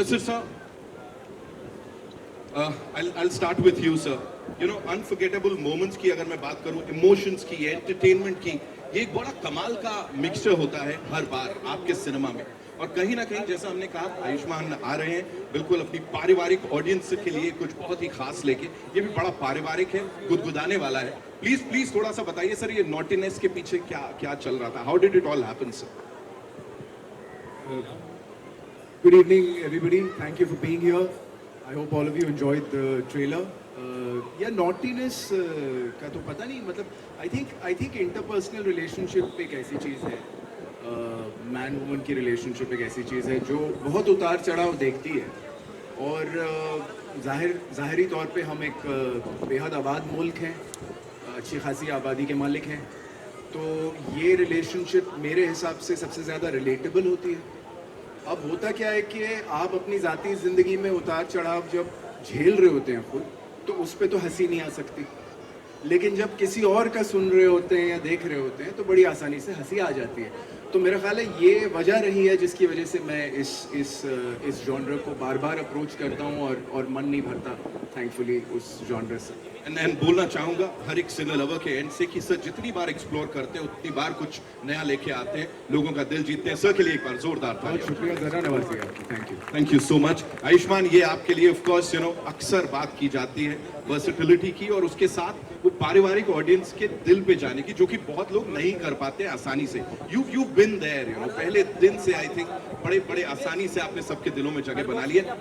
Mudassir sir, I'll start with you sir. You know, unforgettable moments की अगर मैं बात करूं, emotions की, entertainment की, ये एक बड़ा कमाल का मिक्सचर होता है हर बार आपके सिनेमा में। और कहीं ना कहीं जैसा हमने कहा, आयुष्मान आ रहे हैं बिल्कुल अपनी पारिवारिक ऑडियंस के लिए कुछ बहुत ही खास लेके। ये भी बड़ा पारिवारिक है, गुदगुदाने वाला है। प्लीज प्लीज थोड़ा सा बताइए सर, ये नॉटीनेस के पीछे क्या क्या चल रहा था? How did it all happen sir? Good evening, everybody. Thank you for being here. I hope all of you enjoyed the trailer. Yeah, naughtiness का तो पता नहीं, मतलब I think interpersonal relationship एक ऐसी चीज़ है, man woman की relationship एक ऐसी चीज़ है जो बहुत उतार चढ़ाव देखती है। और ज़ाहिरी तौर पे हम एक बेहद आबाद मुल्क हैं, अच्छी खासी आबादी के मालिक हैं, तो ये रिलेशनशिप मेरे हिसाब से सबसे ज़्यादा रिलेटेबल होती है। अब होता क्या है कि आप अपनी ज़ाती ज़िंदगी में उतार चढ़ाव जब झेल रहे होते हैं खुद, तो उस पर तो हंसी नहीं आ सकती, लेकिन जब किसी और का सुन रहे होते हैं या देख रहे होते हैं तो बड़ी आसानी से हंसी आ जाती है। तो मेरा ख्याल है ये वजह रही है जिसकी वजह से मैं इस जॉनर को बार बार अप्रोच करता हूँ और मन नहीं भरता थैंकफुली उस जॉनर से। एंड बोलना चाहूंगा हर एक सिने लवर के एंड से कि सर जितनी बार एक्सप्लोर करते हैं उतनी बार कुछ नया लेके आते हैं, लोगों का दिल जीतते हैं। सर के लिए एक बार जोरदार तालियां। बहुत शुक्रिया, ज़रा नवाज़ी आपकी, thank you so much. Ayushman, ये आपके लिए ऑफ कोर्स यू नो अक्सर बात की जाती है वर्सेटिलिटी की, और उसके साथ वो पारिवारिक ऑडियंस के दिल पे जाने की, जो कि बहुत लोग नहीं कर पाते आसानी से। You been there, you know, पहले दिन से आई थिंक बड़े बड़े आसानी से आपने सबके दिलों में जगह बना ली है।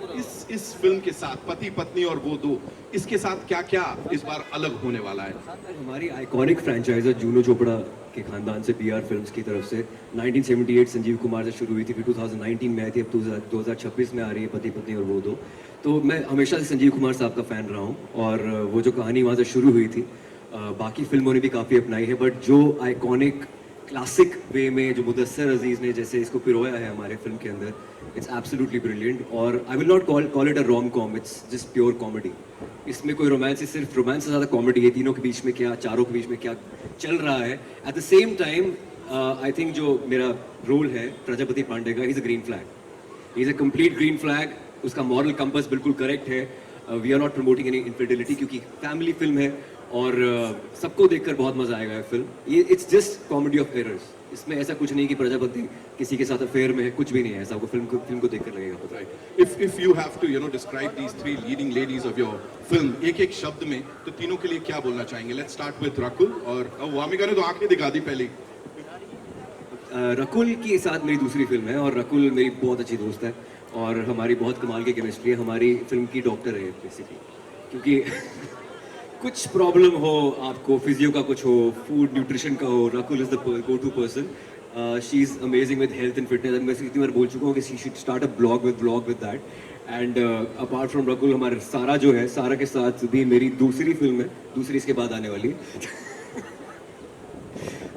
इस फिल्म के साथ पति पत्नी और वो दो, इसके साथ क्या क्या इस बार अलग होने वाला है? हमारी आइकॉनिक फ्रेंचाइज है जूनो चोपड़ा के खानदान से, पीआर फिल्म्स की तरफ से 1978 संजीव कुमार से शुरू हुई थी, फिर 2019 में आई थी, अब 2026 में आ रही है पति पत्नी और वो दो। तो मैं हमेशा से संजीव कुमार साहब का फ़ैन रहा हूँ, और वो जो कहानी वहाँ से शुरू हुई थी, बाकी फिल्मों ने भी काफ़ी अपनाई है, बट जो आइकॉनिक क्लासिक वे में जो मुदस्सिर अजीज़ ने जैसे इसको पिरोया है हमारे फिल्म के अंदर, इट्स एब्सोल्युटली ब्रिलियंट। और I will not call it a rom com, it's just pure comedy. इसमें कोई रोमांस, सिर्फ रोमांस से ज़्यादा कॉमेडी है। तीनों के बीच में क्या, चारों के बीच में क्या चल रहा है। At the same time I think जो मेरा रोल है प्रजापति पांडे का, he is a green flag, he is a complete green flag. उसका मॉरल कंपस बिल्कुल करेक्ट है। We are not promoting any infidelity, क्योंकि फैमिली फिल्म है और सबको देखकर बहुत मजा आएगा ये फिल्म। ये it's just comedy of errors. इसमें ऐसा कुछ नहीं कि प्रजापति किसी के साथ अफेयर में है, कुछ भी नहीं है ऐसा। आपको फिल्म को देखकर लगेगा पता है। If you have to you know describe these three leading ladies of your film एक एक शब्द में, तो तीनों के लिए क्या बोलना चाहेंगे? Let's start with Rakul. और वामिका ने तो आंखें दिखा दी पहले। रकुल के साथ मेरी दूसरी फिल्म है, और रकुल मेरी बहुत अच्छी दोस्त है, और हमारी बहुत कमाल की केमिस्ट्री है। हमारी फिल्म की डॉक्टर है बेसिकली, क्योंकि कुछ प्रॉब्लम हो आपको, फिजियो का कुछ हो, फूड न्यूट्रिशन का हो, Rakul is the go to person. She is amazing with health and fitness. मैं इतनी बार बोल चुका हूँ कि she should start a blog with that. And apart from Rakul, हमारे सारा जो है, सारा के साथ भी मेरी दूसरी फिल्म है, दूसरी इसके बाद आने वाली है।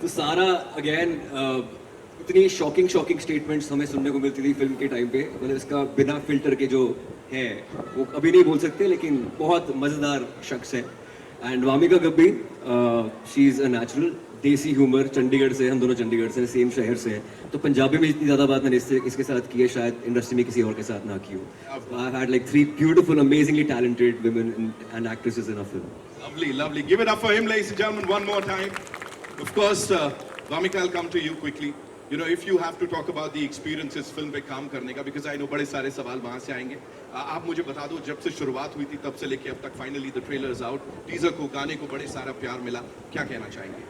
तो सारा अगेन इतनी शॉकिंग स्टेटमेंट्स हमें सुनने को मिलती थी फिल्म के टाइम पे, मतलब इसका बिना फिल्टर के जो है वो अभी नहीं बोल सकते, लेकिन बहुत मज़ेदार शख्स है। And Wamiqa Gabbi, she is a natural, देसी ह्यूमर, चंडीगढ़ से, हम दोनों चंडीगढ़ से, सेम शहर से हैं, तो पंजाबी में इतनी ज़्यादा बात मैंने इसके साथ की है शायद इंडस्ट्री में किसी और के साथ ना की हो। I had like 3 beautiful amazingly talented women and actresses in a film. Lovely. Give it up for him, ladies and gentlemen, one more time. Of course, Vamika, I'll come to you quickly. You know, if you have to talk about the experiences film पे काम करने का, because I know बड़े सारे सवाल वहाँ से आएंगे। आप मुझे बता दो, जब से शुरुआत हुई थी तब से लेके अब तक, finally the trailer is out, teaser को, गाने को बड़े सारा प्यार मिला, क्या कहना चाहेंगे?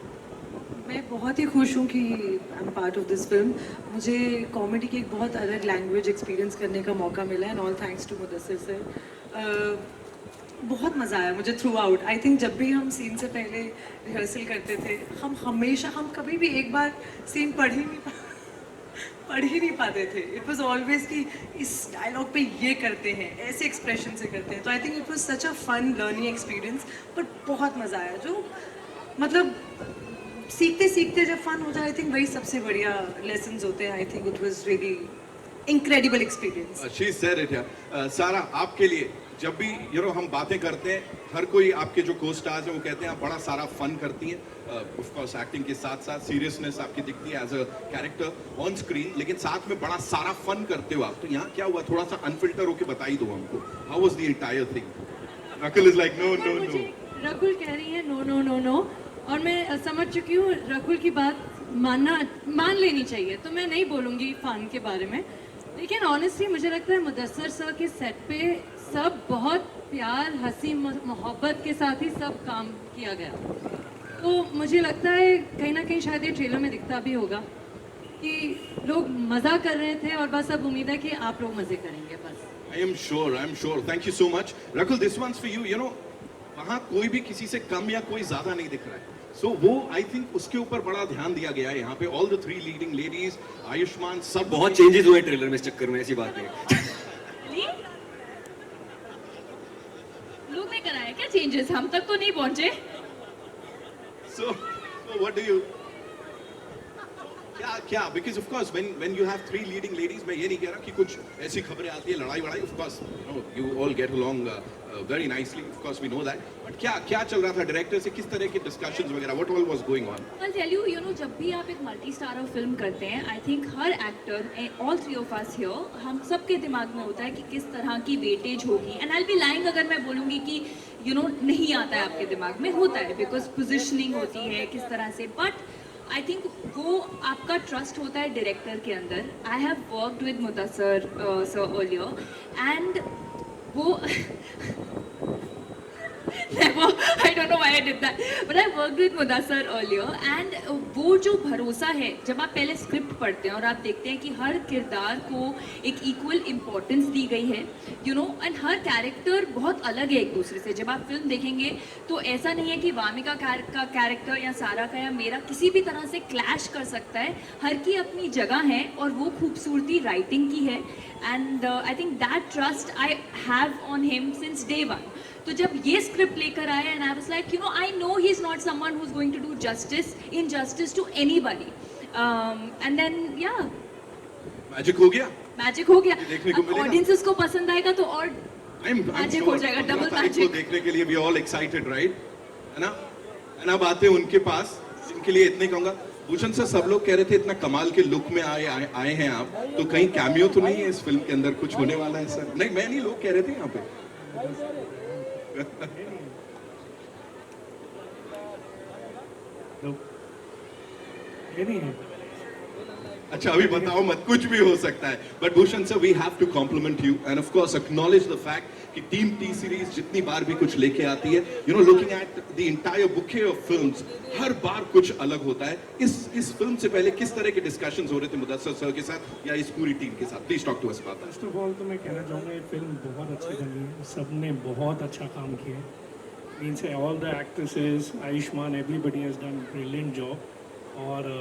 मैं बहुत ही खुश हूँ कि I am part of this film. मुझे कॉमेडी की एक बहुत अलग लैंग्वेज एक्सपीरियंस करने का मौका मिला, and all thanks to Mudassir sir. बहुत मज़ा आया मुझे थ्रू आउट। आई थिंक जब भी हम सीन से पहले रिहर्सल करते थे, हम कभी भी एक बार सीन पढ़ ही नहीं पाते थे। इट वॉज ऑलवेज कि इस डायलॉग पे ये करते हैं, ऐसे एक्सप्रेशन से करते हैं। तो I think it was such a fun learning experience, but बहुत मज़ा आया। जो मतलब सीखते सीखते जब फन हो जाए, आई थिंक वही सबसे बढ़िया लेसन्स होते हैं। आई think it was really incredible experience. She said it या सारा आपके लिए जब भी हम बातें करते हैं हर कोई आपके जो को स्टार्स हैं वो कहते हैं आप बड़ा सारा फन करती हैं ऑफ कोर्स एक्टिंग के साथ साथ सीरियसनेस आपकी दिखती है as a character on screen लेकिन साथ में बड़ा सारा फन करते हो आप तो यहाँ क्या हुआ थोड़ा सा अनफिल्टर होके बता ही दो हमको how was the entire thing Rakul is like no no no Rakul कह रही है नो नो नो नो और मैं समझ चुकी हूँ रकुल की बात मान लेनी चाहिए तो मैं नहीं बोलूँगी फन के बारे में लेकिन ऑनेस्टली मुझे लगता है मुदस्सर सर के सेट पे सब बहुत प्यार हंसी मोहब्बत के साथ ही सब काम किया गया तो मुझे लगता है कहीं ना कहीं शायद ये ट्रेलर में दिखता भी होगा कि लोग मज़ा कर रहे थे और बस अब उम्मीद है कि आप लोग मज़े करेंगे बस I am sure. Thank you so much. Rakul, this one's for you. वहाँ कोई भी किसी से कम या कोई ज्यादा नहीं दिख रहा है. So वो I think उसके ऊपर बड़ा ध्यान दिया गया है यहाँ पे. All the 3 leading ladies, Ayushman, सब बहुत चेंजेस हुए ट्रेलर में इस चक्कर में, ऐसी बात नहीं. लोग ने कराया क्या चेंजेस हम तक तो नहीं पहुंचे So what do you? क्या because of course when you have 3 leading ladies मैं ये नहीं कह रहा कि कुछ ऐसी खबरें आती है लड़ाई वड़ाई of course you all get along very nicely of course we know that but क्या चल रहा था डायरेक्टर से किस तरह के डिस्कशंस वगैरह what all was going on I'll tell you, जब भी आप एक मल्टी स्टारर फिल्म करते हैं I think her actor all 3 of us here हम सबके दिमाग में होता है कि किस तरह की वेटेज होगी एंड आई बी लाइंग अगर मैं बोलूँगी कि नहीं आता है आपके दिमाग में होता है बिकॉज पोजिशनिंग होती है किस तरह से बट आई थिंक वो आपका ट्रस्ट होता है डायरेक्टर के अंदर I have worked with Mudassar sir earlier and वो Never. I don't know why I did that. But I worked with Mudassar earlier and वो जो भरोसा है जब आप पहले स्क्रिप्ट पढ़ते हैं और आप देखते हैं कि हर किरदार को एक इक्वल इम्पोर्टेंस दी गई है एंड हर कैरेक्टर बहुत अलग है एक दूसरे से जब आप फिल्म देखेंगे तो ऐसा नहीं है कि वामिका का कैरेक्टर या सारा का या मेरा किसी भी तरह से क्लैश कर सकता है हर की अपनी जगह है और वो खूबसूरती राइटिंग की है and I think that trust I have on him since day 1 तो जब ये स्क्रिप्ट लेकर आए and I was like I know he is not someone who is going to do injustice to anybody and then yeah magic हो गया अब audiences को पसंद आएगा तो और मैजिक हो जाएगा डबल मैजिक देखने के लिए वी ऑल एक्साइटेड राइट है ना अब आते हैं उनके पास इनके लिए इतने कहूंगा भूषण सर सब लोग कह रहे थे इतना कमाल के लुक में आए हैं आप तो कहीं कैमियो तो नहीं है इस फिल्म के अंदर कुछ होने वाला है सर नहीं मैं नहीं लोग कह रहे थे यहाँ पे ये नहीं है अच्छा अभी बताओ मत कुछ भी हो सकता है but Bhushan sir we have to compliment you and of course acknowledge the fact कि टीम टी सीरीज जितनी बार भी कुछ लेके आती है looking at the entire bouquet of films हर बार कुछ अलग होता है इस फिल्म से पहले किस तरह के डिस्कशंस हो रहे थे मुदस्सर सर के साथ या इस पूरी टीम के साथ please talk to us about that first of all तो मैं कहना चाहूँगा ये फिल्म बहुत अच्छी बनी है सबने बहुत अच्छा काम किया है means all the actresses Ayushman everybody has done brilliant job और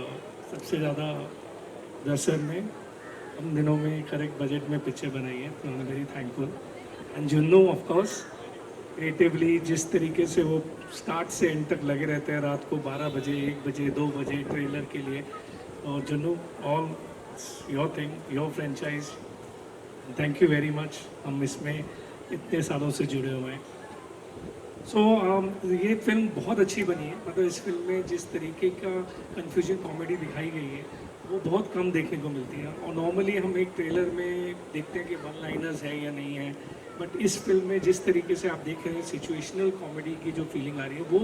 सबसे ज़्यादा दर्शन ने हम दिनों में करेक्ट बजट में पिक्चर बनाई है तो I am very thankful and Junnu of course creatively जिस तरीके से वो स्टार्ट से एंड तक लगे रहते हैं रात को 12 बजे 1 बजे 2 बजे ट्रेलर के लिए और Junnu all your thing your franchise thank you very much हम इसमें इतने सालों से जुड़े हुए हैं ये फिल्म बहुत अच्छी बनी है मतलब इस फिल्म में जिस तरीके का कन्फ्यूजन कॉमेडी दिखाई गई है वो बहुत कम देखने को मिलती है और नॉर्मली हम एक ट्रेलर में देखते हैं कि वन लाइनर्स है या नहीं है बट इस फिल्म में जिस तरीके से आप देख रहे हैं सिचुएशनल कॉमेडी की जो फीलिंग आ रही है वो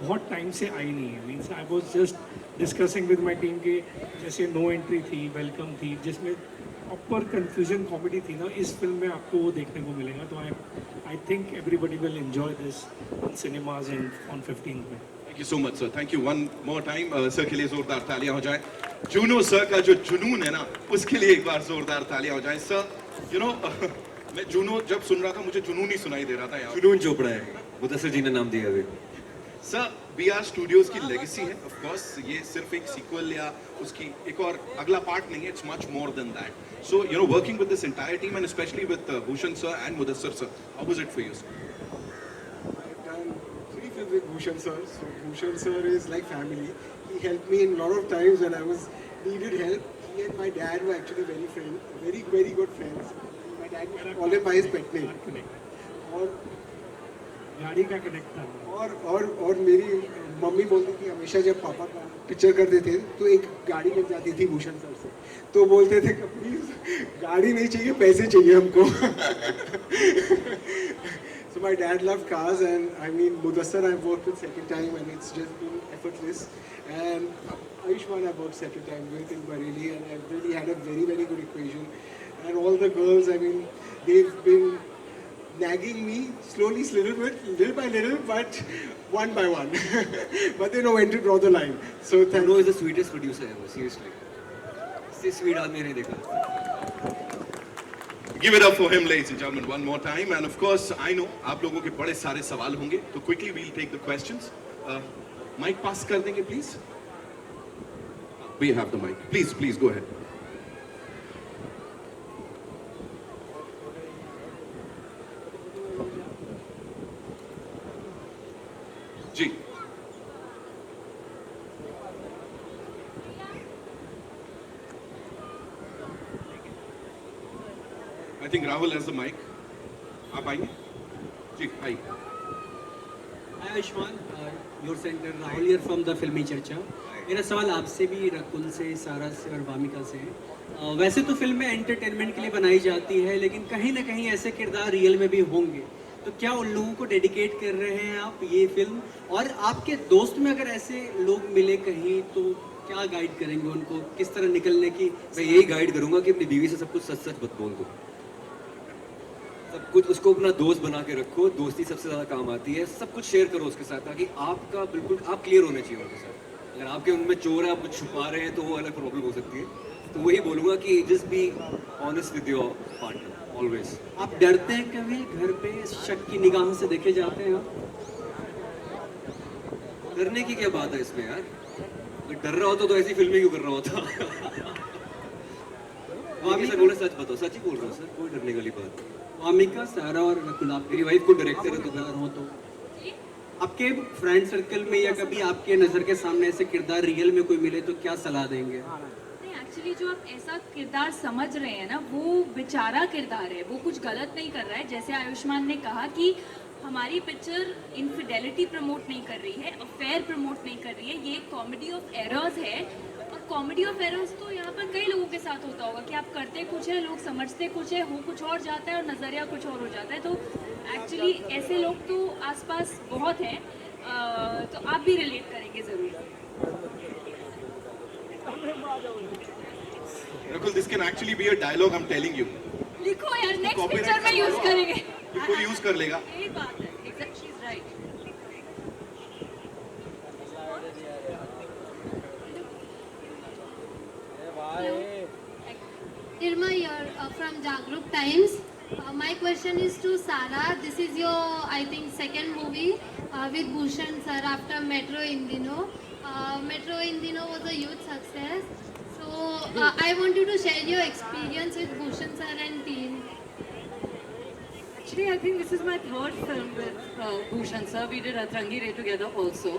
बहुत टाइम से आई नहीं है means I was just discussing with my team के जैसे नो एंट्री थी वेलकम थी जिसमें प्रॉपर कन्फ्यूजन कॉमेडी थी ना इस फिल्म में आपको वो देखने को मिलेगा तो I think everybody will enjoy this in cinemas and on 15th में thank you so much sir thank you one more time sir के लिए जोरदार तालियां हो जाए जूनो सर का जो जुनून है ना उसके लिए एक बार जोरदार तालियां हो जाए सर मैं जूनो जब सुन रहा था मुझे जुनून ही सुनाई दे रहा था यार जुनून चोपड़ा है मुदस्सर जी ने नाम दिया अभी सर बीआर स्टूडियोज की लेगेसी है ऑफ कोर्स ये सिर्फ एक सीक्वल या उसकी एक और अगला पार्ट नहीं है it's much more than that so working with this entire team and specially with Bhushan sir and Mudassar sir how was it for you sir I've done 3 films with Bhushan sir. So Bhushan sir is like family. He helped me in a lot of times when I was needed help. he and my dad were actually very good friends. My dad used to call him by his pet name. और गाड़ी का connect था. और मेरी mummy बोलती थी हमेशा जब पापा का पिक्चर करते थे तो एक गाड़ी मिल जाती थी भूषण सर से, तो बोलते थे कि प्लीज गाड़ी नहीं चाहिए, पैसे चाहिए हमको. So my dad loved cars, and I mean Mudassar I've worked with second time and it's just been effortless, and Ayushmann I've worked second time with in Bareilly, and I've really had a very good equation, and all the girls, I mean they've been nagging me slowly, little by little, but one by one. But they know when to draw the line. So thank Bruno you. is the sweetest producer ever, seriously. इससे sweet आदमी नहीं देखा. Give it up for him, ladies and gentlemen, one more time. And of course, I know आप लोगों के बड़े सारे सवाल होंगे, तो quickly we'll take the questions. Mic pass कर देंगे, please. We have the mic. Please go ahead. Ji. I think Rahul has the mic. आप आएंगे? जी, आइए. Hi Ayushmann, your center Rahul here from the फिल्मी चर्चा. मेरा सवाल आपसे भी, रकुल से, सारा से और वामिका से है. वैसे तो फिल्में एंटरटेनमेंट के लिए बनाई जाती है, लेकिन कहीं ना कहीं ऐसे किरदार रियल में भी होंगे. तो क्या उन लोगों को डेडिकेट कर रहे हैं आप ये फिल्म? और आपके दोस्त में अगर ऐसे लोग मिले कहीं तो क्या गाइड करेंगे उनको, किस तरह निकलने की? मैं यही गाइड करूंगा कि अपनी बीवी से सब कुछ सच मत बोल दो. सब कुछ उसको अपना दोस्त बना के रखो. दोस्ती सबसे ज़्यादा काम आती है. सब कुछ शेयर करो उसके साथ, ताकि आपका बिल्कुल आप क्लियर होने चाहिए उनके साथ. अगर आपके उनमें चोर है, आप कुछ छुपा रहे हैं, तो वो अलग प्रॉब्लम हो सकती है. तो वही बोलूँगा कि just be honest with your partner always. आप डरते हैं कभी घर पे शक की निगाहों से देखे जाते हैं आप? डरने की क्या बात है इसमें यार? अगर डर रहा होता तो ऐसी फिल्में क्यों कर रहा होता? सर बोले सच बताओ. सच ही बोल रहा हूँ सर, कोई डरने वाली बात नहीं. वामिका, सारा और रकुल, आप मेरी वाइफ को डायरेक्टर है तो अगर हो तो आपके फ्रेंड सर्कल में या कभी आपके नज़र के सामने ऐसे किरदार रियल में कोई मिले तो क्या सलाह देंगे? नहीं, एक्चुअली जो आप ऐसा किरदार समझ रहे हैं ना, वो बेचारा किरदार है, वो कुछ गलत नहीं कर रहा है. जैसे आयुष्मान ने कहा कि हमारी पिक्चर इनफिडेलिटी प्रमोट नहीं कर रही है, अफेयर प्रमोट नहीं कर रही है. ये कॉमेडी ऑफ एरर्स है, और कॉमेडी ऑफ एरर्स तो यहाँ पर कई लोगों के साथ होता होगा कि आप करते कुछ है, लोग समझते कुछ है, हो कुछ और जाता है और नज़रिया कुछ और हो जाता है. तो एक्चुअली ऐसे लोग तो आसपास बहुत हैं, तो आप भी रिलेट करेंगे ज़रूर. Rakul, this can actually be a dialogue. I'm telling you. लिखो यार, नेक्स्ट Copyright पिक्चर में यूज़ करेंगे. ये कोई यूज कर लेगा. यही बात है. Exact, she is right. Irma here from Jagruk Times. My question is to Sara. This is your, I think, second movie with Bhushan sir after Metro Indino. Metro Indino was a huge success. So I want you to share your experience with Bhushan sir and team. Actually, I think this is my third film with Bhushan sir. We did Atrangi Re together also.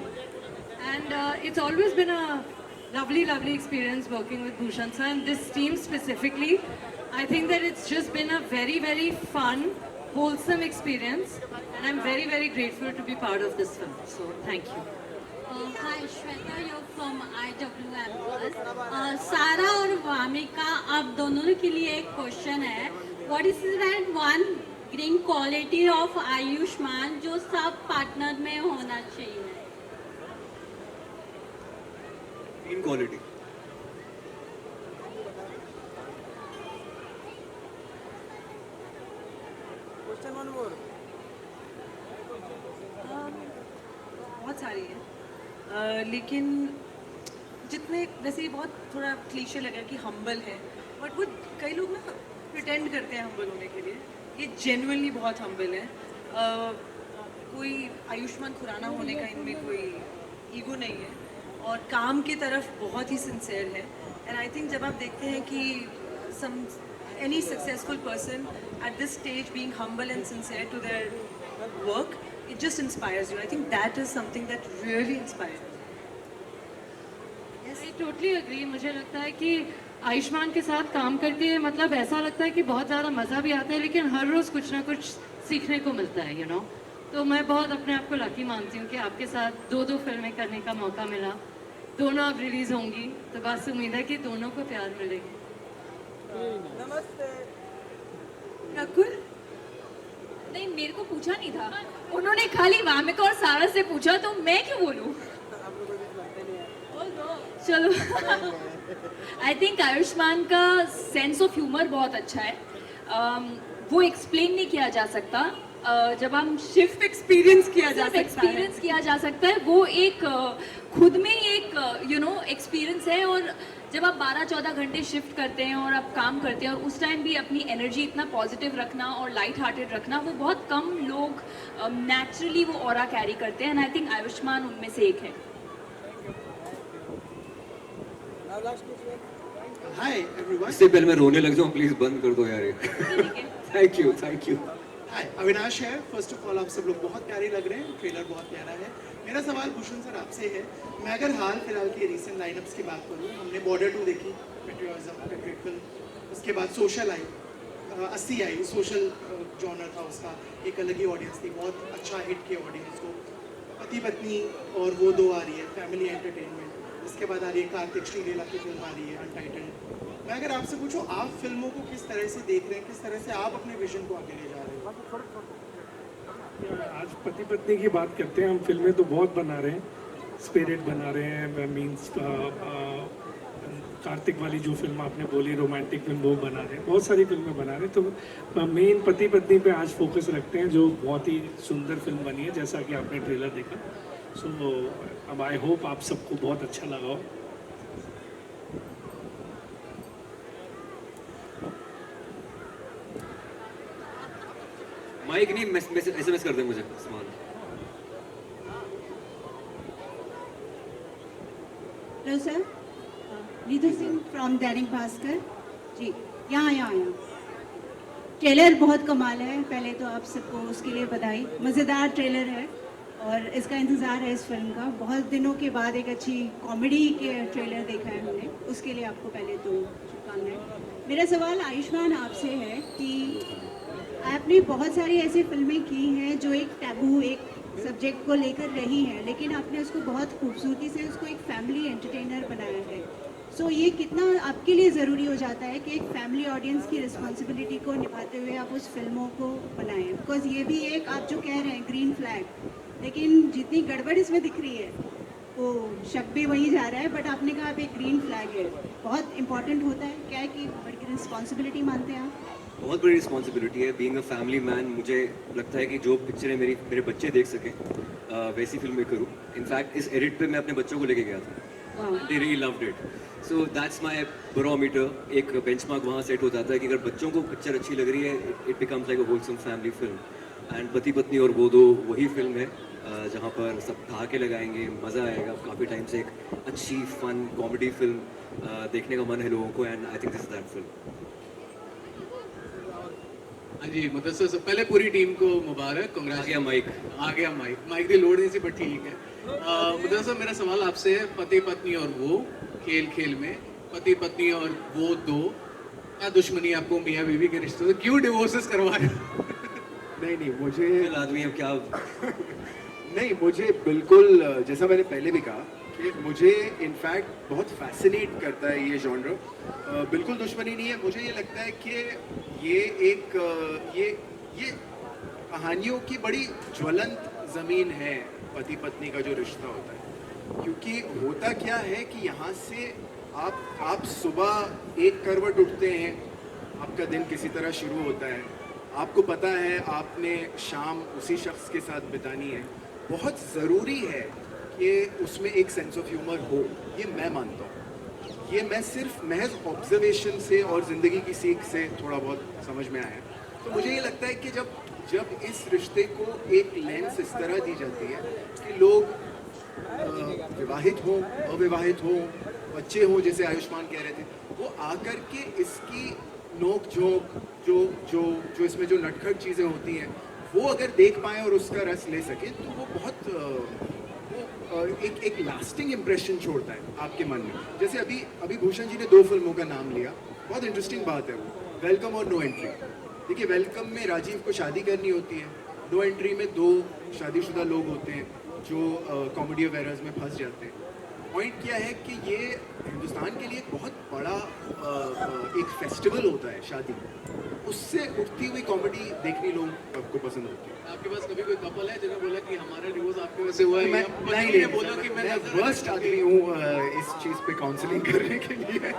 And it's always been a lovely experience working with Bhushan sir and this team specifically. I think that it's just been a very fun, wholesome experience. And I'm very grateful to be part of this film. So, thank you. Hi, Shweta, you're from IWM Plus. Sara और वामिका, आप दोनों के लिए एक question है. What is that one green quality of Ayushman जो sub partner में होना चाहिए? In quality. बहुत सारी है, लेकिन जितने, वैसे ये बहुत थोड़ा क्लीशे लगा कि हम्बल है, बट वो कई लोग ना प्रिटेंड करते हैं हम्बल होने के लिए. ये जेन्युइनली बहुत हम्बल है. कोई आयुष्मान खुराना होने का इनमें कोई ईगो नहीं है, और काम की तरफ बहुत ही सिंसियर है. एंड आई थिंक जब आप देखते हैं कि any successful person at this stage being humble and sincere to their work, it just inspires you. I think that is something that really inspires me. Yes, I totally agree. मुझे लगता है कि आयुष्मान के साथ काम करके मतलब ऐसा लगता है कि बहुत ज़्यादा मज़ा भी आता है, लेकिन हर रोज़ कुछ ना कुछ सीखने को मिलता है, तो मैं बहुत अपने आप को लकी मानती हूँ कि आपके साथ दो फिल्में करने का मौका मिला। दोनों अब रिलीज़ होंगी, तो बस उम्मीद है कि दोनों को प्यार मिलेगी। रकुल नहीं, मेरे को पूछा नहीं था, उन्होंने खाली वामिका और सारा से पूछा, तो मैं क्यों बोलूं? चलो आई थिंक आयुष्मान का सेंस ऑफ ह्यूमर बहुत अच्छा है। वो एक्सप्लेन नहीं किया जा सकता। जब हम शिफ्ट एक्सपीरियंस किया जा सकता है, वो एक खुद में ही एक एक्सपीरियंस है। और जब आप 12-14 घंटे शिफ्ट करते हैं और आप काम करते हैं, और उस टाइम भी अपनी एनर्जी इतना पॉजिटिव रखना और लाइट हार्टेड रखना, वो बहुत कम लोग नेचुरली वो ऑरा कैरी करते हैं। एंड आई थिंक आयुष्मान उनमें से एक है। Hi everyone. इससे पहले मैं रोने लग जाऊँ, प्लीज बंद कर दो यार ये। Thank you, thank you. Hi, Avinash है। फर्स्ट ऑफ ऑल आप सब लोग बहुत प्यारे लग रहे हैं, ट्रेलर बहुत प्यारा है। मेरा सवाल भूषण सर आपसे है। मैं अगर हाल फिलहाल की रिसेंट लाइनअप्स की बात करूँ, हमने बॉर्डर 2 देखी, पेट्रियटिकल, उसके बाद सोशल आई, 80 आई, सोशल जॉनर था उसका, एक अलग ही ऑडियंस थी, बहुत अच्छा हिट किया ऑडियंस को। पति पत्नी और वो 2 आ रही है, फैमिली एंटरटेनमेंट। इसके बाद आ रही है कार्तिक श्रीलीला की फिल्म आ रही है अनटाइटल्ड। मैं अगर आपसे पूछूं, आप फिल्मों को किस तरह से देख रहे हैं, किस तरह से आप अपने विजन को आगे ले जा रहे हैं? आज पति पत्नी की बात करते हैं। हम फिल्में तो बहुत बना रहे हैं, स्पिरिट बना रहे हैं, मीन्स कार्तिक वाली जो फिल्म आपने बोली रोमांटिक फिल्म, वो बना रहे हैं, बहुत सारी फिल्में बना रहे हैं। तो मेन पति पत्नी पे आज फोकस रखते हैं, जो बहुत ही सुंदर फिल्म बनी है, जैसा कि आपने ट्रेलर देखा। सो अब आई होप आप सबको बहुत अच्छा लगा हो। माइक नहीं, SMS कर दे मुझे सामान। Hello sir, Neetu Singh from Dainik Bhaskar जी। यहाँ ट्रेलर बहुत कमाल है। पहले तो आप सबको उसके लिए बधाई। मज़ेदार ट्रेलर है और इसका इंतज़ार है इस फिल्म का। बहुत दिनों के बाद एक अच्छी कॉमेडी के ट्रेलर देखा है हमने, उसके लिए आपको पहले तो शुभकामनाएं। मेरा सवाल आयुष्मान आपसे है कि आपने बहुत सारी ऐसी फिल्में की हैं जो एक टैबू, एक सब्जेक्ट को लेकर रही हैं, लेकिन आपने उसको बहुत खूबसूरती से उसको एक फैमिली एंटरटेनर बनाया है। सो ये कितना आपके लिए ज़रूरी हो जाता है कि एक फैमिली ऑडियंस की रिस्पॉन्सिबिलिटी को निभाते हुए आप उस फिल्मों को बनाएं? बिकॉज ये भी एक, आप जो कह रहे हैं ग्रीन फ्लैग, लेकिन जितनी गड़बड़ इसमें दिख रही है वो शक भी वहीं जा रहा है, बट आपने कहा आप एक ग्रीन फ्लैग है, बहुत इंपॉर्टेंट होता है। क्या है कि बड़ी रिस्पॉन्सिबिलिटी मानते हैं आप? बहुत बड़ी रिस्पॉन्सिबिलिटी है। बीइंग अ फैमिली मैन, मुझे लगता है कि जो पिक्चरें मेरे बच्चे देख सकें वैसी फिल्में करूँ। इनफैक्ट इस एडिट पे मैं अपने बच्चों को लेके गया था, they really loved it. So that's my barometer. एक बेंचमार्क वहाँ सेट हो जाता है कि अगर बच्चों को पिक्चर अच्छी लग रही है, it becomes like a wholesome family film. And पति पत्नी और वो 2 वही फिल्म है जहाँ पर सब ठहाके लगाएंगे, मज़ा आएगा। काफ़ी टाइम से एक अच्छी फन कॉमेडी फिल्म देखने का मन है लोगों को, and I think this is that film. हाँ जी, मुदस्सिर सर, पहले पूरी टीम को मुबारक, आ गया माइक माइक की लोड नहीं सी, बट ठीक है। मुदस्सिर सर, मेरा सवाल आपसे है, पति पत्नी और वो खेल में, पति पत्नी और वो 2, क्या दुश्मनी आपको मियाँ बीवी के रिश्ते से, क्यों डिवोर्सेस करवा रहे हो? नहीं मुझे आदमी अब क्या नहीं, मुझे बिल्कुल, जैसा मैंने पहले भी कहा कि मुझे इनफैक्ट बहुत फैसिनेट करता है ये जॉनर। बिल्कुल दुश्मनी नहीं है। मुझे ये लगता है कि ये एक ये कहानियों की बड़ी ज्वलंत ज़मीन है, पति पत्नी का जो रिश्ता होता है। क्योंकि होता क्या है कि यहाँ से आप सुबह एक करवट उठते हैं, आपका दिन किसी तरह शुरू होता है, आपको पता है आपने शाम उसी शख्स के साथ बितानी है। बहुत ज़रूरी है कि उसमें एक सेंस ऑफ ह्यूमर हो, ये मैं मानता हूँ। ये मैं सिर्फ महज ऑब्जर्वेशन से और ज़िंदगी की सीख से थोड़ा बहुत समझ में आया। तो मुझे ये लगता है कि जब इस रिश्ते को एक लेंस इस तरह दी जाती है कि लोग विवाहित हों, अविवाहित हों, बच्चे हों, जैसे आयुष्मान कह रहे थे, वो आकर के इसकी नोक झोंक जो इसमें जो नटखट चीज़ें होती हैं वो अगर देख पाएँ और उसका रस ले सकें, तो वो बहुत एक लास्टिंग इम्प्रेशन छोड़ता है आपके मन में। जैसे अभी भूषण जी ने 2 फिल्मों का नाम लिया, बहुत इंटरेस्टिंग बात है वो, वेलकम और नो एंट्री। देखिए वेलकम में राजीव को शादी करनी होती है, नो एंट्री में 2 शादीशुदा लोग होते हैं जो कॉमेडी वेयर्स में फंस जाते हैं। पॉइंट क्या है कि ये हिंदुस्तान के लिए एक बहुत बड़ा एक फेस्टिवल होता है शादी, उससे उठती हुई कॉमेडी देखनी लोग आपको पसंद होती है। आपके पास कभी कोई कपल है जिन्होंने बोला कि हमारा डिवोर्स आपके वजह से हुआ है? मैं या नहीं बोला कि मैं वर्स्ट आदमी हूँ इस चीज़ पे काउंसलिंग करने के लिए।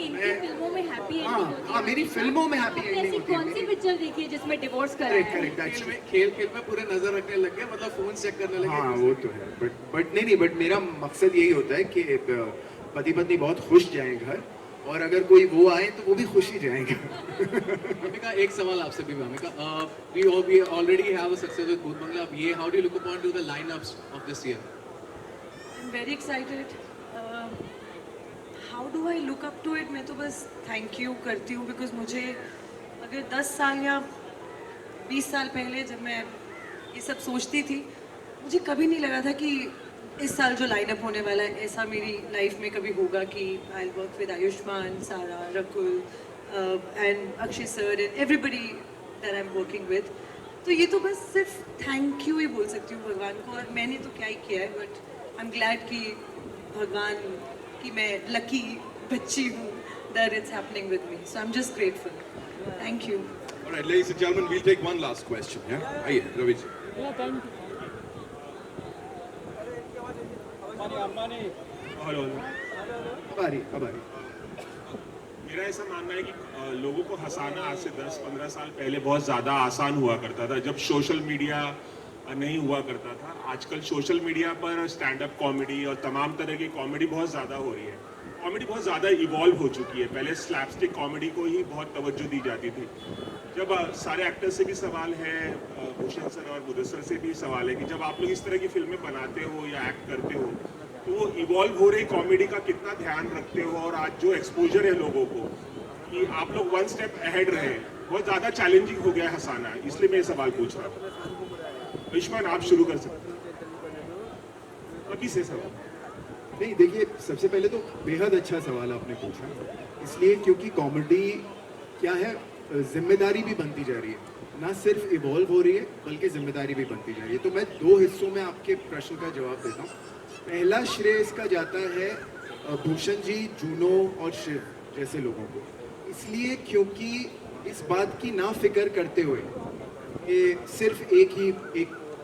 इनकी फिल्मों में हैप्पी हाँ हाँ, मेरी फिल्मों में हैप्पी एंडिंग ऐसी होती है। कौन सी पिक्चर देखी है जिसमें डिवोर्स करा करेक्ट है? करेक्ट खेल में पूरे नजर रखने लग गए, मतलब फोन चेक करने लगे। हाँ वो तो है, बट नहीं बट मेरा मकसद यही होता है कि पति पत्नी बहुत खुश जाएं घर, और अगर कोई वो आए तो वो भी खुश ही जाएंगे। Vamika, एक सवाल आपसे भी Vamika, we already have a success with Bhoot Bangla. अब ये how do you look upon to the lineups of this year? I'm very excited. How do I look up to it? मैं तो बस thank you करती हूँ, because मुझे अगर 10 साल या 20 साल पहले जब मैं ये सब सोचती थी, मुझे कभी नहीं लगा था कि इस साल जो लाइनअप होने वाला है ऐसा मेरी लाइफ में कभी होगा कि I will work with Ayushmann, Sara, Rakul and Akshay sir and everybody that I am working with. तो ये तो बस सिर्फ थैंक यू ही बोल सकती हूँ भगवान को, और मैंने तो क्या ही किया है, बट आई एम ग्लैड कि भगवान कि मैं लकी बच्ची हूँ that it's happening with me, so I am just grateful. Thank you. All right, ladies and gentlemen, we'll take one last question. Yeah, आइए रवि जी। हेलो अब आ रही। मेरा ऐसा मानना है कि लोगों को हंसाना आज से 10-15 साल पहले बहुत ज़्यादा आसान हुआ करता था, जब सोशल मीडिया नहीं हुआ करता था। आजकल सोशल मीडिया पर स्टैंड अप कॉमेडी और तमाम तरह की कॉमेडी बहुत ज़्यादा हो रही है। कॉमेडी बहुत ज़्यादा इवॉल्व हो चुकी है। पहले स्लैपस्टिक कॉमेडी को ही बहुत तवज्जो दी जाती थी। जब सारे एक्टर्स से भी सवाल है, भूषण सर और मुदस्सर से भी सवाल है कि जब आप लोग इस तरह की फिल्में बनाते हो या एक्ट करते हो, तो वो इवॉल्व हो रही कॉमेडी का कितना ध्यान रखते हो, और आज जो एक्सपोजर है लोगों को कि आप लोग 1 स्टेप अहेड रहे, बहुत ज़्यादा चैलेंजिंग हो गया है हंसाना, इसलिए मैं ये सवाल पूछ रहा हूँ। आयुष्मान, आप शुरू कर सकते हैं अभी से सवाल। नहीं देखिए, सबसे पहले तो बेहद अच्छा सवाल आपने पूछा, इसलिए क्योंकि कॉमेडी क्या है, जिम्मेदारी भी बनती जा रही है, ना सिर्फ इवॉल्व हो रही है बल्कि जिम्मेदारी भी बनती जा रही है। तो मैं 2 हिस्सों में आपके प्रश्न का जवाब देता हूँ। पहला श्रेय इसका जाता है भूषण जी, जूनो और शिव जैसे लोगों को, इसलिए क्योंकि इस बात की ना फिक्र करते हुए कि सिर्फ एक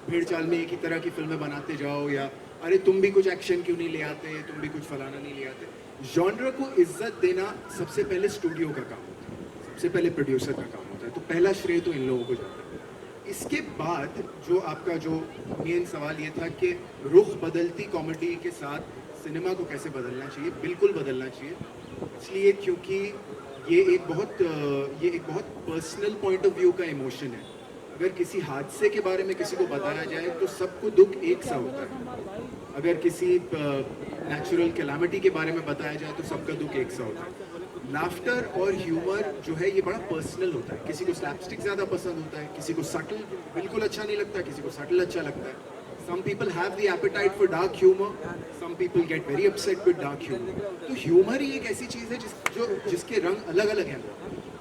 भेड़ चाल में एक ही तरह की फिल्में बनाते जाओ, या अरे तुम भी कुछ एक्शन क्यों नहीं ले आते, तुम भी कुछ फलाना नहीं ले आते। जॉनर को इज्जत देना सबसे पहले स्टूडियो का काम होता है, सबसे पहले प्रोड्यूसर का काम होता है। तो पहला श्रेय तो इन लोगों को जाता है। इसके बाद जो आपका जो मेन सवाल ये था कि रुख बदलती कॉमेडी के साथ सिनेमा को कैसे बदलना चाहिए, बिल्कुल बदलना चाहिए, इसलिए क्योंकि ये एक बहुत पर्सनल पॉइंट ऑफ व्यू का इमोशन है। अगर किसी हादसे के बारे में किसी को बताया जाए तो सबको दुख एक सा होता है, अगर किसी नेचुरल कैलामिटी के बारे में बताया जाए तो सबका दुख एक सा होता है। लाफ्टर और ह्यूमर जो है ये बड़ा पर्सनल होता है, किसी को स्लैपस्टिक ज़्यादा पसंद होता है, किसी को सटल बिल्कुल अच्छा नहीं लगता, किसी को सटल अच्छा लगता है। Some people have the appetite for dark humor, some people get very upset with dark humor. तो ह्यूमर ही एक ऐसी चीज़ है जिसके रंग अलग अलग हैं,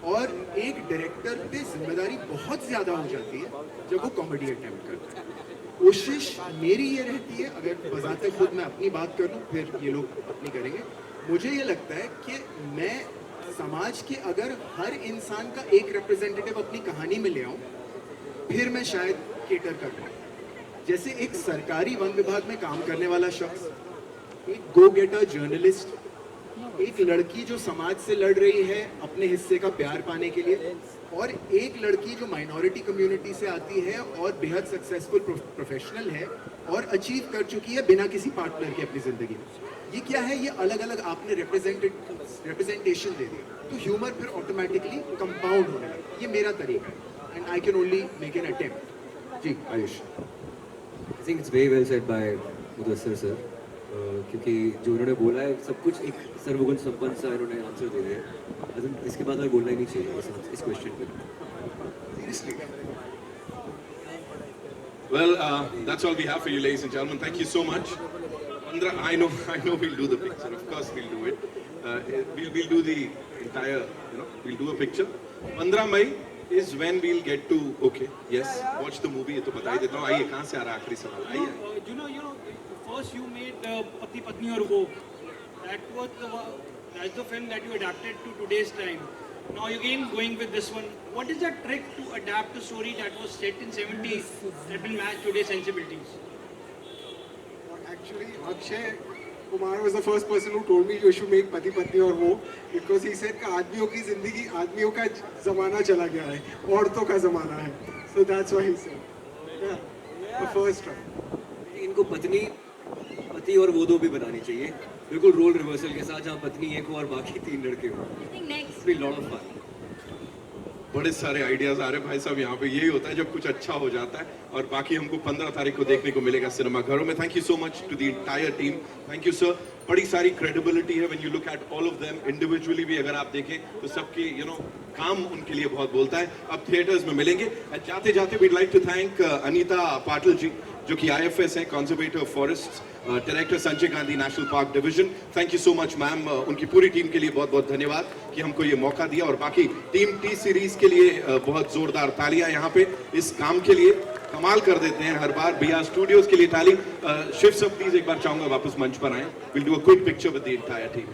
और एक डायरेक्टर पे जिम्मेदारी बहुत ज़्यादा हो जाती है जब वो कॉमेडी अटेम्प्ट करता है। कोशिश मेरी ये रहती है, अगर बजाते खुद मैं अपनी बात कर लूँ, फिर ये लोग अपनी करेंगे, मुझे ये लगता है कि मैं समाज के अगर हर इंसान का एक रिप्रेजेंटेटिव अपनी कहानी में ले आऊँ, फिर मैं शायद केटर कर पाऊँ। जैसे एक सरकारी वन विभाग में काम करने वाला शख्स, एक गो गेटर जर्नलिस्ट, एक लड़की जो समाज से लड़ रही है अपने हिस्से का प्यार पाने के लिए, और एक लड़की जो माइनॉरिटी कम्युनिटी से आती है और बेहद सक्सेसफुल प्रोफेशनल है और अचीव कर चुकी है बिना किसी पार्टनर के अपनी ज़िंदगी में। ये क्या है, ये अलग अलग आपने रिप्रेजेंटेशन दे दी, तो ह्यूमर फिर ऑटोमेटिकली कंपाउंड होने लगा। ये मेरा तरीका है, and I can only make an attempt. जी Ayush. I think it's very well said by Mudassar sir, क्योंकि जो उन्होंने बोला है सब कुछ एक सर्वगुण संपन्न सा इन्होंने आंसर दे दिया। इसके बाद हमें बोलना ही नहीं चाहिए इस क्वेश्चन पे। Seriously Well, that's all we have for you, ladies and gentlemen. Thank you so much. Pandra, I know we'll do the picture. Of course, we'll do it. We'll do the entire, we'll do a picture. 15 May is when we'll get to, okay, yes, watch the movie. ये तो बता ही देता हूँ. आइए, कहाँ से आ रहा है आखिरी सवाल? आइए. You know, first you made Pati Patni Aur Wo. That's the film that you adapted to today's time. Now again going with this one. What is the trick to adapt a story that was set in 70s that will match today's sensibilities? Actually, Akshay Kumar was the first person who told me you should make Pati Patni Aur Wo, because he said कि आदमियों की जिंदगी आदमियों का ज़माना चला गया है, औरतों का ज़माना है. So that's why he said. Yeah, the first try. इनको पति और वो दो भी बनानी चाहिए, बिल्कुल रोल रिवर्सल के साथ, जहाँ पत्नी एक हो और बाकी 3 लड़के हो. Next Be lot of fun. बड़े सारे आइडियाज आ रहे हैं भाई साहब यहाँ पे. यही होता है जब कुछ अच्छा हो जाता है, और बाकी हमको 15 तारीख को देखने को मिलेगा सिनेमा घरों में. Thank you so much to the entire team. Thank you sir. बड़ी सारी क्रेडिबिलिटी है when you look at all of them individually भी. अगर आप देखें तो सबकी काम उनके लिए बहुत बोलता है. अब थिएटर्स में मिलेंगे. जाते जाते we'd like to thank Anita Patil ji, जो कि IFS है, conservator of forest, director Sanjay Gandhi national park division. Thank you so much ma'am. उनकी पूरी टीम के लिए बहुत बहुत धन्यवाद कि हमको ये मौका दिया, और बाकी टीम T सीरीज के लिए बहुत जोरदार तालियां यहाँ पे इस काम के लिए. कमाल कर देते हैं हर बार. BR स्टूडियोज के लिए ताली. शिव सर प्लीज एक बार चाहूंगा वापस मंच पर आए. Will do a quick picture with the entire team.